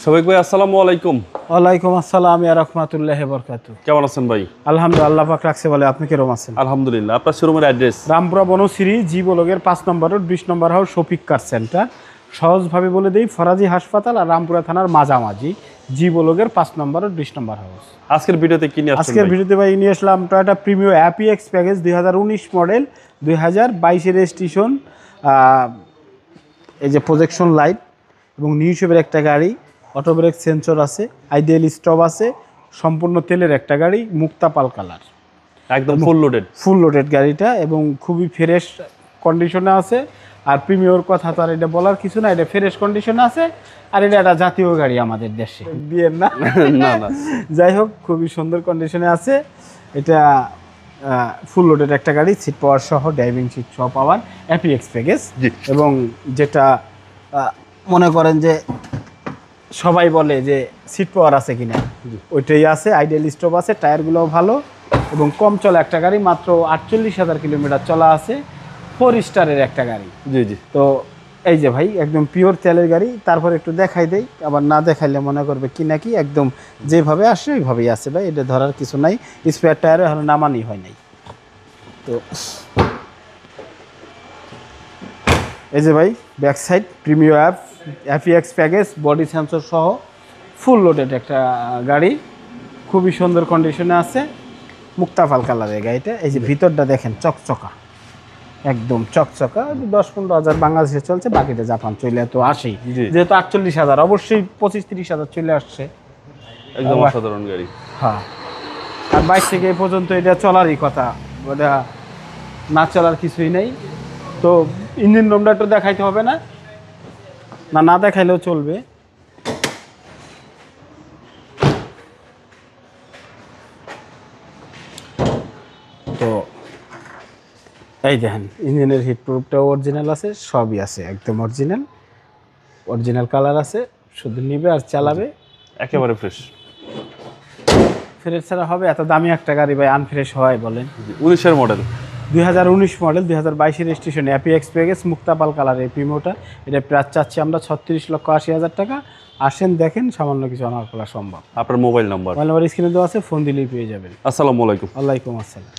সবাই ভাই আসসালামু আলাইকুম। ওয়ালাইকুম আসসালাম ইয়া রাহমাতুল্লাহি ওয়া বারাকাতুহু। কেমন আছেন ভাই? আলহামদুলিল্লাহ, আল্লাহ পাক রাখছে বলে। আপনি কিরকম আছেন? আলহামদুলিল্লাহ। আপনার শোরুমের অ্যাড্রেস? রামপুরা বনশ্রী জি ব্লকের 5 নম্বর রোড 20 নম্বর হাউস শফিক কার সেন্টার। সহজভাবে বলে দেই, ফরাজি হাসপাতাল আর রামপুরা থানার মাঝামাঝি, জি ব্লকের 5 নম্বর রোড 20 নম্বর হাউস। আজকের ভিডিওতে কি নিয়ে আসছেন? আজকের ভিডিওতে ভাই নিয়ে আসলাম টয়োটা প্রিমিও অ্যাপিএক্স প্যাকেজ 2019 মডেল, 2022 এর রেজিস্ট্রেশন। এই যে প্রজেকশন লাইট এবং নিউ শেপের একটা গাড়ি, অটো ব্রেক সেন্সর আছে, আইডিয়াল স্টপ আছে, সম্পূর্ণ তেলের একটা গাড়ি, মুক্তা পাল কালার, একদম ফুল লোডেড গাড়িটা এবং খুবই ফ্রেশ কন্ডিশনে আছে। আর প্রিমিয়র কথা তো আর এটা বলার কিছু না, এটা ফ্রেশ কন্ডিশনে আছে। আর এটা একটা জাতীয় গাড়ি আমাদের দেশে, বিয়ের না না না যাই হোক, খুবই সুন্দর কন্ডিশনে আছে। এটা ফুল লোডেড একটা গাড়ি, সিট পাওয়ার সহ, ড্রাইভিং সিট সহ পাওয়ার অ্যাপিএক্স প্যাকেজ। এবং যেটা মনে করেন যে সবাই বলে যে সিট পাওয়ার আছে কিনা, ওইটাই আছে। আইডিয়াল স্টপ আছে, টায়ারগুলোও ভালো এবং কম চলা একটা গাড়ি, মাত্র 48,000 কিলোমিটার চলা আছে। 4 স্টারের একটা গাড়ি। জি জি। তো এই যে ভাই একদম পিওর তেলের গাড়ি। তারপর একটু দেখাই দেই, আবার না দেখাইলে মনে করবে কি নাকি, একদম যেভাবে আসে ওইভাবেই আছে ভাই, এটা ধরার কিছু নাই। স্পেয়ার টায়ারও এখন নামানি হয় নাই। তো এই যে ভাই back side premier apex package, body sensor সহ ফুল লোডেড একটা গাড়ি, খুবই সুন্দর কন্ডিশনে আছে, মুক্তা পাল কালারের গাড়িটা। এই যে ভিতরটা দেখেন, চকচকা, একদম চকচকা। 10-15 হাজার বাংলাদেশে চলছে, বাকিটা জাপান চলে তো আসেই। যেহেতু 48,000, অবশ্যই 25-30 হাজার চলে আসছে। একদম অসাধারণ গাড়ি। হ্যাঁ, আর 22 থেকে এই পর্যন্ত এটা চলারই কথা, ওটা না চলার কিছুই নেই। তো ইঞ্জিন রুমটা একটু দেখাইতে হবে না? না দেখাইলেও চলবে। তো এই দেখেন, ইঞ্জিনের হিট প্রুফটাও অরিজিনাল আছে, সবই আছে একদম অরিজিনাল কালার আছে। শুধু নিবে আর চালাবে, একেবারে ফ্রেশ ছাড়া হবে? এত দামি একটা গাড়ি ভাই আনফ্রেশ হয় বলেন? 19 মডেল, 2019 মডেল, 2022 রেজিস্ট্রেশন, অ্যাপিএক্স প্যাকেজ, মুক্তা পাল কালারের প্রিমিওটা। এটা প্রাইস চাচ্ছি আমরা 36,80,000 টাকা। আসেন দেখেন, সামান্য কিছু আমার করা সম্ভব। আপনার মোবাইল নাম্বার স্ক্রিনে দেওয়া আছে, ফোন দিলেই পেয়ে যাবেন। আসসালামু আলাইকুম। ওয়ালাইকুম আসসালাম।